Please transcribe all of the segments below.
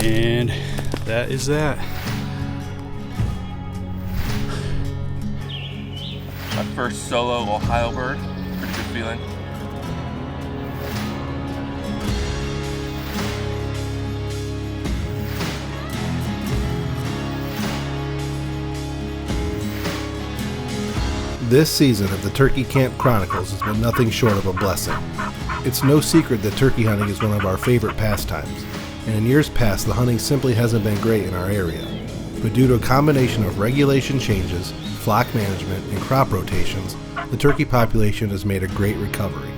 And that is that. My first solo Ohio bird. Pretty good feeling. This season of the Turkey Camp Chronicles has been nothing short of a blessing. It's no secret that turkey hunting is one of our favorite pastimes, and in years past the hunting simply hasn't been great in our area. But due to a combination of regulation changes, flock management, and crop rotations, the turkey population has made a great recovery.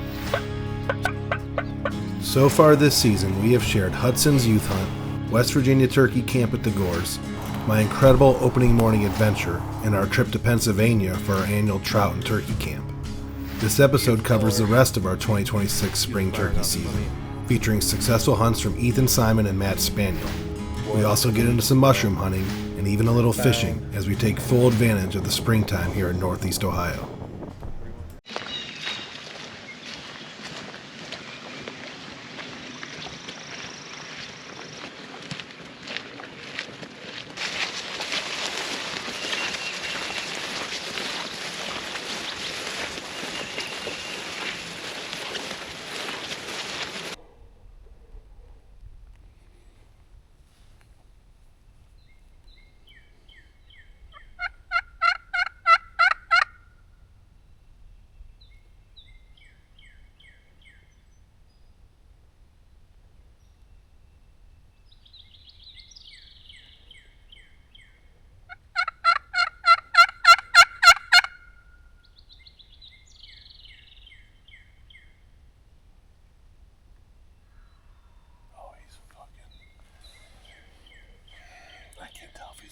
So far this season, we have shared Hudson's Youth Hunt, West Virginia Turkey Camp at the Gores, my incredible opening morning adventure, and our trip to Pennsylvania for our annual trout and turkey camp. This episode covers the rest of our 2026 spring turkey season, featuring successful hunts from Ethan Simon and Matt Spaniel. We also get into some mushroom hunting and even a little fishing as we take full advantage of the springtime here in Northeast Ohio.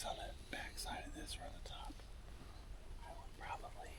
On the back side of this or on the top. I would probably.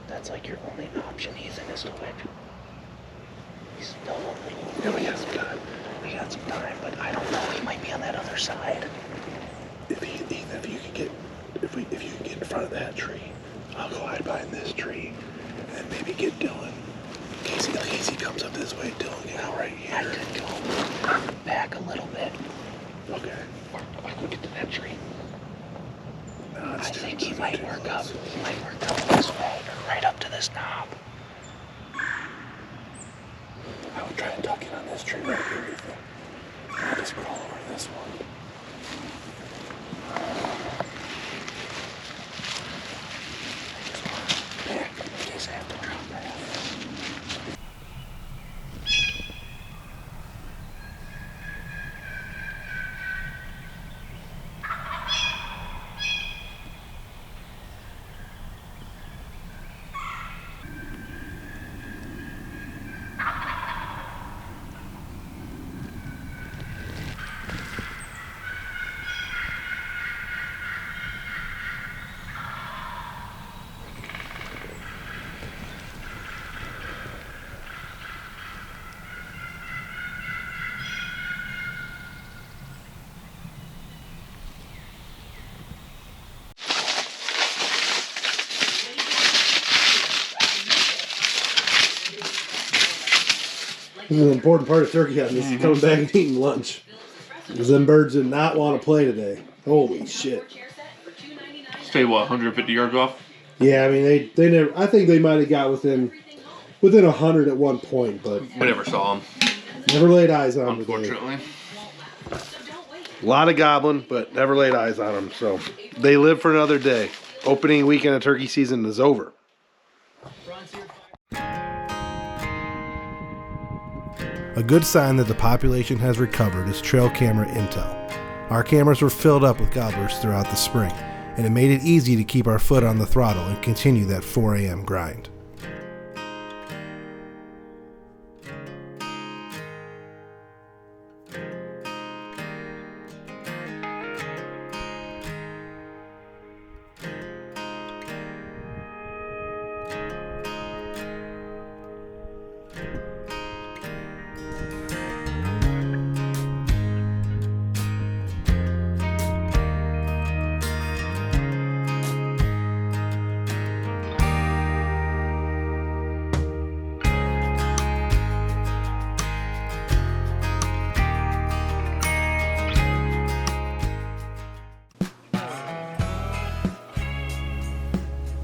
That's like your only option. He's in his toilet. He's still only. No, he has some time. He got some time, but I don't know. He might be on that other side. If you can get in front of that tree, I'll go hide behind this tree, and maybe get Dylan. In case he comes up this way, Dylan get out right here. I could go back a little bit. Okay. Or I could get to that tree. No, I think he might work up. He might work up this way, or right up to this knob. I would try and tuck in on this tree right here, Ethan. I'll just crawl over to this one. Yeah, I guess I have to drop that. This is an important part of turkey hunting. This is coming back and eating lunch. Because them birds did not want to play today. Holy shit. Stay what, 150 yards off? Yeah, I mean they never. I think they might have got within 100 at one point, but We never saw them, never laid eyes on them. unfortunately. A lot of gobbling, but never laid eyes on them. So they live for another day. Opening weekend of turkey season is over. A good sign that the population has recovered is trail camera intel. Our cameras were filled up with gobblers throughout the spring, and it made it easy to keep our foot on the throttle and continue that 4 a.m. grind.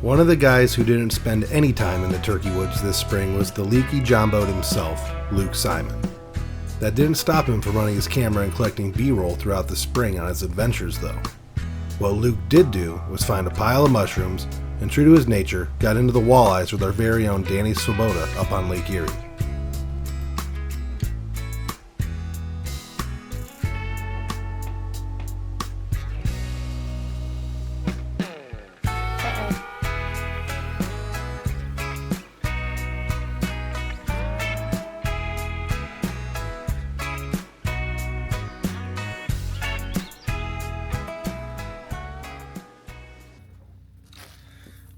One of the guys who didn't spend any time in the turkey woods this spring was the leaky jomboed himself, Luke Siman. That didn't stop him from running his camera and collecting B-roll throughout the spring on his adventures though. What Luke did do was find a pile of mushrooms and, true to his nature, got into the walleyes with our very own Danny Swoboda up on Lake Erie.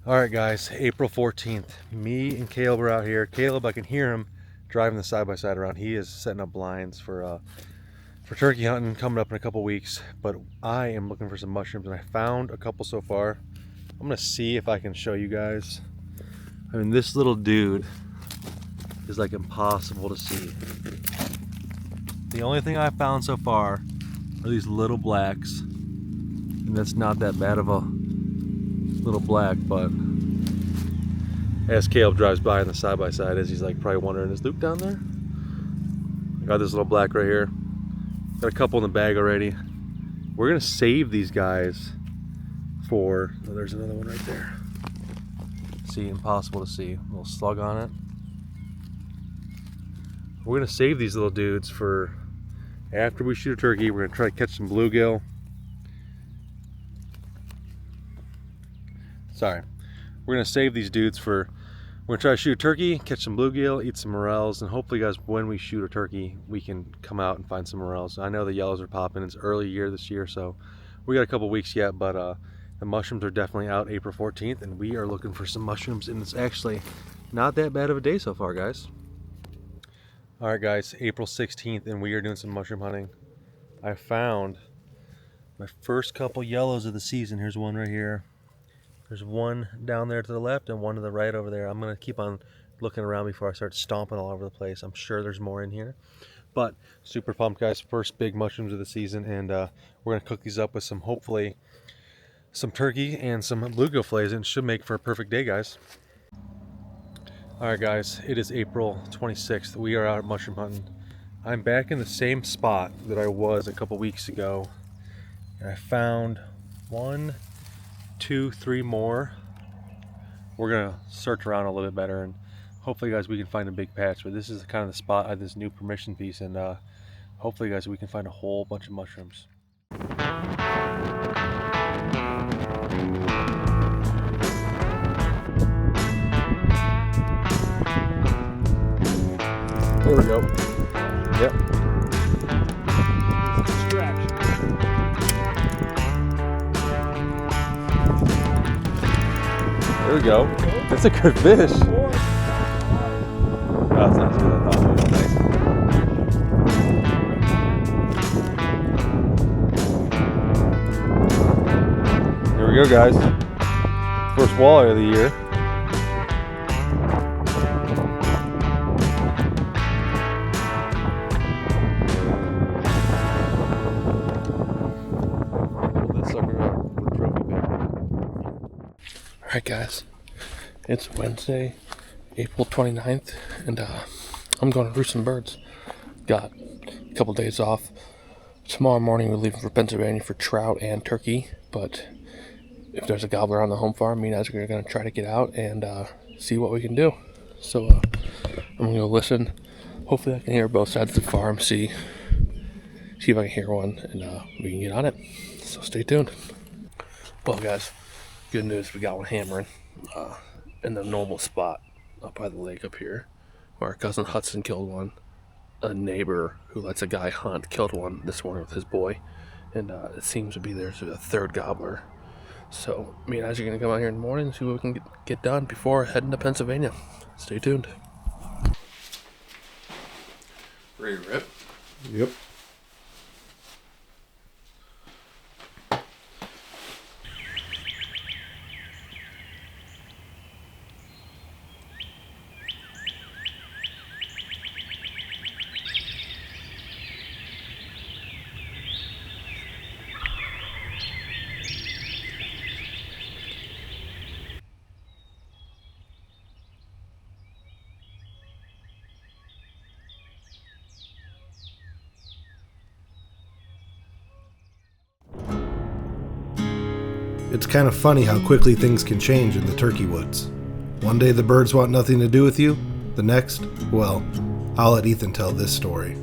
Alright guys, April 14th, me and Caleb are out here. Caleb, I can hear him driving the side-by-side around. He is setting up blinds for turkey hunting coming up in a couple weeks, but I am looking for some mushrooms and I found a couple so far. I'm gonna see if I can show you guys. I mean, this little dude is like impossible to see. The only thing I've found so far are these little blacks, and that's not that bad of a little black, but as Caleb drives by on the side-by-side, as he's like probably wondering, is Luke down there? I got this little black right here. Got a couple in the bag already. We're gonna save these guys for, oh, there's another one right there. See, impossible to see. A little slug on it. We're gonna save these little dudes for after we shoot a turkey. We're gonna try to catch some bluegill. Sorry. We're gonna save these dudes for, we're gonna try to shoot a turkey, catch some bluegill, eat some morels, and hopefully guys, when we shoot a turkey, we can come out and find some morels. I know the yellows are popping. It's early year this year, so we got a couple weeks yet, but the mushrooms are definitely out April 14th, and we are looking for some mushrooms, and it's actually not that bad of a day so far, guys. All right, guys, April 16th, and we are doing some mushroom hunting. I found my first couple yellows of the season. Here's one right here. There's one down there to the left and one to the right over there. I'm gonna keep on looking around before I start stomping all over the place. I'm sure there's more in here, but super pumped, guys. First big mushrooms of the season, and we're gonna cook these up with some, hopefully, some turkey and some bluegill fillets, and it should make for a perfect day, guys. All right, guys, it is April 26th. We are out mushroom hunting. I'm back in the same spot that I was a couple weeks ago, and I found 1, 2, 3 more. We're gonna search around a little bit better, and hopefully, guys, we can find a big patch. But this is kind of the spot. I have this new permission piece, and hopefully, guys, we can find a whole bunch of mushrooms. There we go. Yep. There we go. That's a good fish. Oh, that's not as good as I thought. It was nice. Here we go, guys. First walleye of the year. Alright guys, it's Wednesday, April 29th, and I'm going to roost some birds. Got a couple days off. Tomorrow morning we're leaving for Pennsylvania for trout and turkey, but if there's a gobbler on the home farm, me and Isaac are going to try to get out and see what we can do. So I'm going to go listen hopefully I can hear both sides of the farm, see if I can hear one, and we can get on it. So stay tuned. Well, guys, good news, we got one hammering in the normal spot up by the lake up here, where our cousin Hudson killed one. A neighbor who lets a guy hunt killed one this morning with his boy, and it seems to be there's a third gobbler. So me and Isaac are gonna come out here in the morning and see what we can get done before heading to Pennsylvania. Stay tuned. Ready to rip? Yep. It's kind of funny how quickly things can change in the turkey woods. One day the birds want nothing to do with you, the next, well, I'll let Ethan tell this story.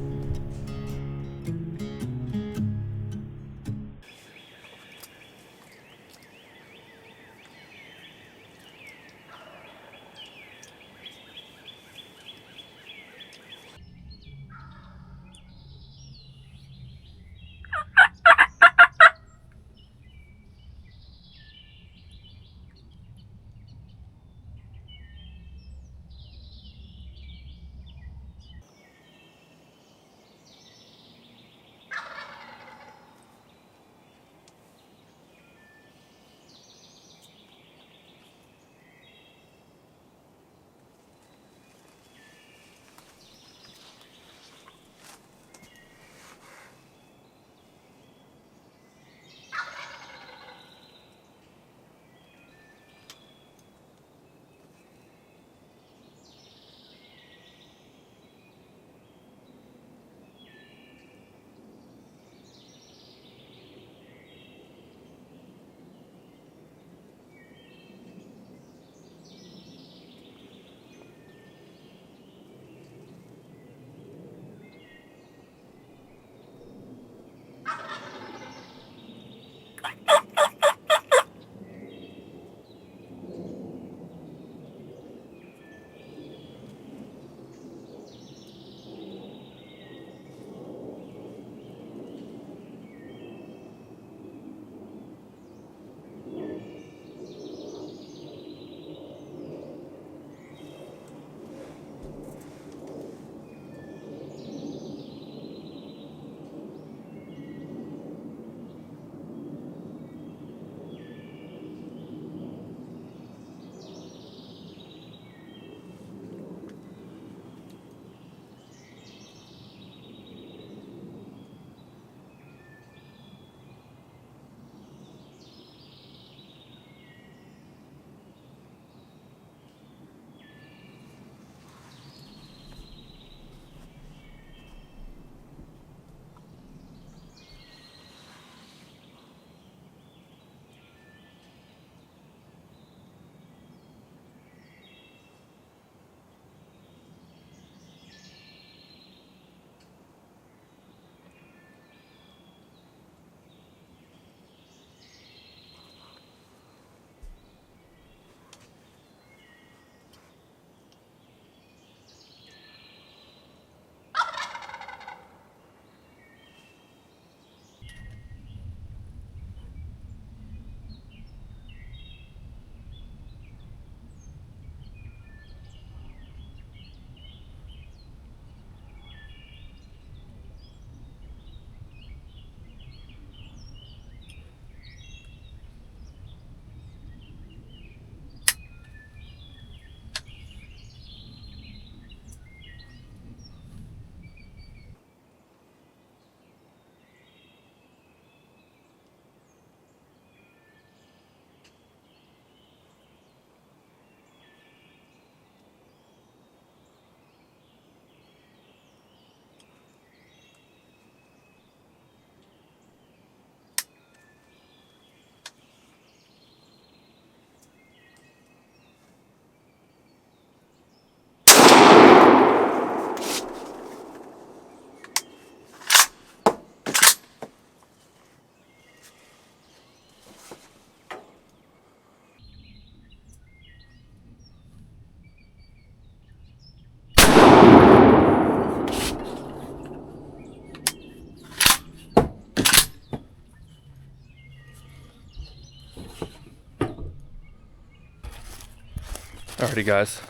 Alrighty guys,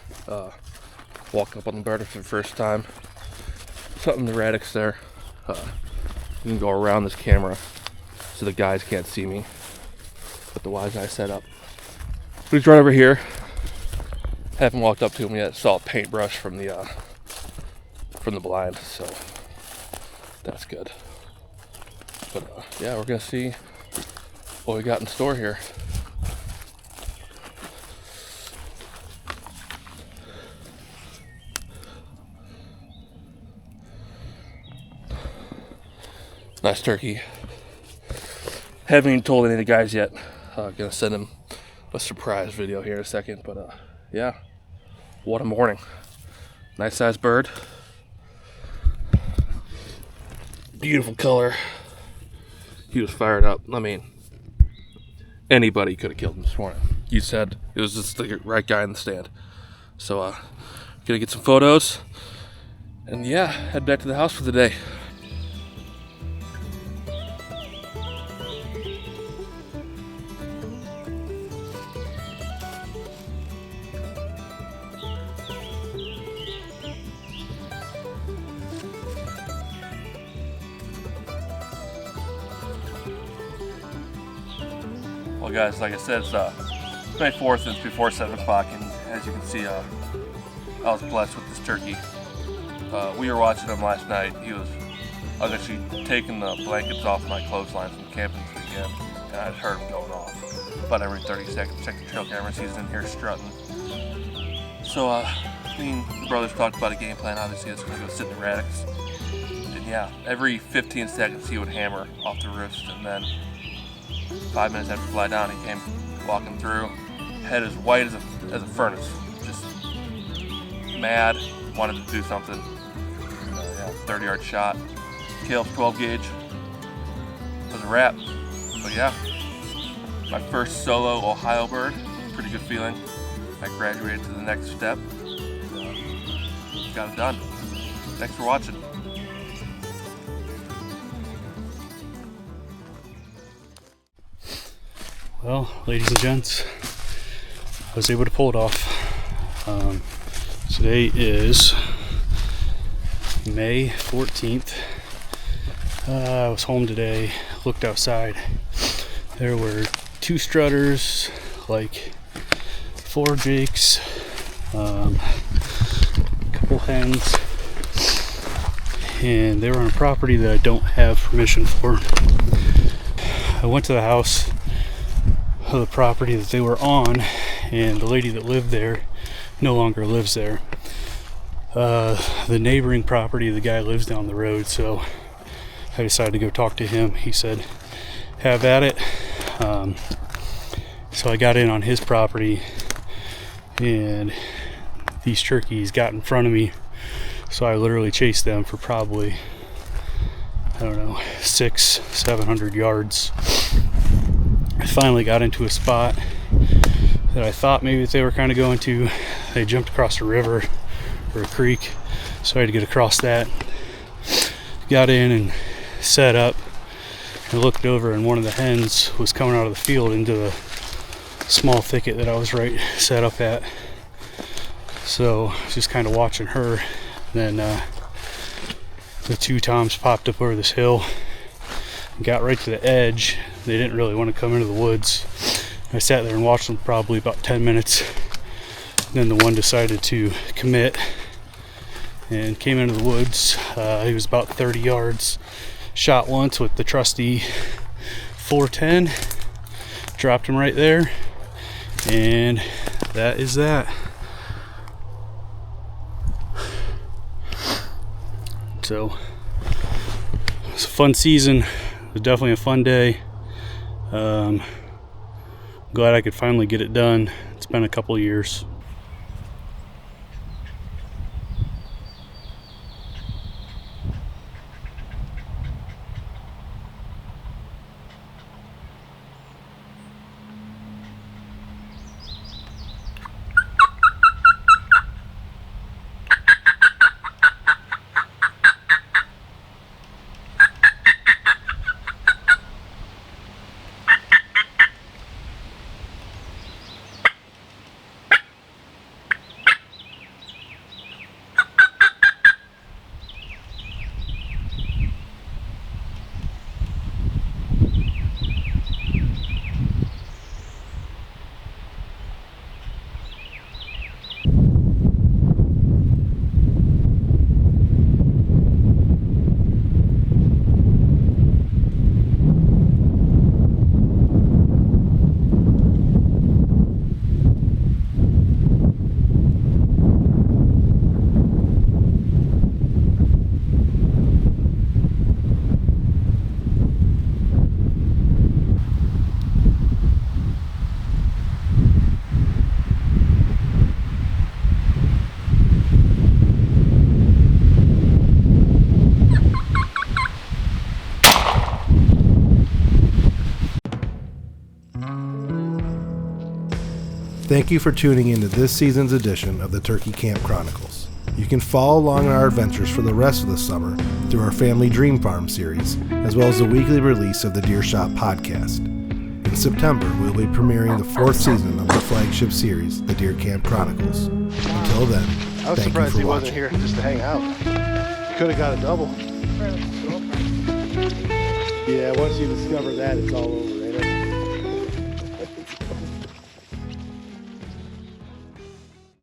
walking up on the bird for the first time. Something erratic there. You can go around this camera so the guys can't see me. Put the wise eye set up. He's right over here. Haven't walked up to him yet. Saw a paintbrush from the blind, so that's good. But yeah, we're gonna see what we got in store here. Nice turkey. Haven't even told any of the guys yet. Gonna send them a surprise video here in a second, but yeah, what a morning. Nice sized bird. Beautiful color. He was fired up. I mean, anybody could have killed him this morning. You said it was just the right guy in the stand. So gonna get some photos and yeah, head back to the house for the day. Well guys, like I said, it's May 4th, it's before 7 o'clock, and as you can see, I was blessed with this turkey. We were watching him last night. I was actually taking the blankets off my clothesline from camping this weekend, and I just heard him going off. About every 30 seconds, check the trail cameras, he's in here strutting. So, me and the brothers talked about a game plan. Obviously, it's going to go sit in the radix. And yeah, every 15 seconds he would hammer off the roost, and then 5 minutes after fly down, he came walking through, head as white as a furnace, just mad, wanted to do something. Yeah, 30-yard shot, kill, 12 gauge, was a wrap. But yeah, my first solo Ohio bird, pretty good feeling. I graduated to the next step, got it done. Thanks for watching. Well, ladies and gents, I was able to pull it off. Today is May 14th. I was home today, looked outside. There were 2 strutters, like 4 jakes, a couple hens, and they were on a property that I don't have permission for. I went to the house of the property that they were on, and the lady that lived there no longer lives there. The neighboring property, the guy lives down the road, so I decided to go talk to him. He said, have at it. So I got in on his property, and these turkeys got in front of me, so I literally chased them for probably, I don't know, 600-700 yards. I finally got into a spot that I thought maybe they were kind of going to. They jumped across a river or a creek, so I had to get across that. Got in and set up. I looked over, and one of the hens was coming out of the field into the small thicket that I was right set up at. So I was just kind of watching her. Then the 2 toms popped up over this hill, got right to the edge. They didn't really want to come into the woods. I sat there and watched them probably about 10 minutes. Then the one decided to commit and came into the woods. He was about 30 yards. Shot once with the trusty 410. Dropped him right there. And that is that. So, it's a fun season. It was definitely a fun day. Glad I could finally get it done. It's been a couple years. Thank you for tuning into this season's edition of the Turkey Camp Chronicles. You can follow along in our adventures for the rest of the summer through our Family Dream Farm series, as well as the weekly release of the Deer Shot podcast. In September, we'll be premiering the 4th season of our flagship series, the Deer Camp Chronicles. Until then, I was thank you surprised for he watching. wasn't here just to hang out. Could have got a double. Yeah, once you discover that, it's all over, ain't it?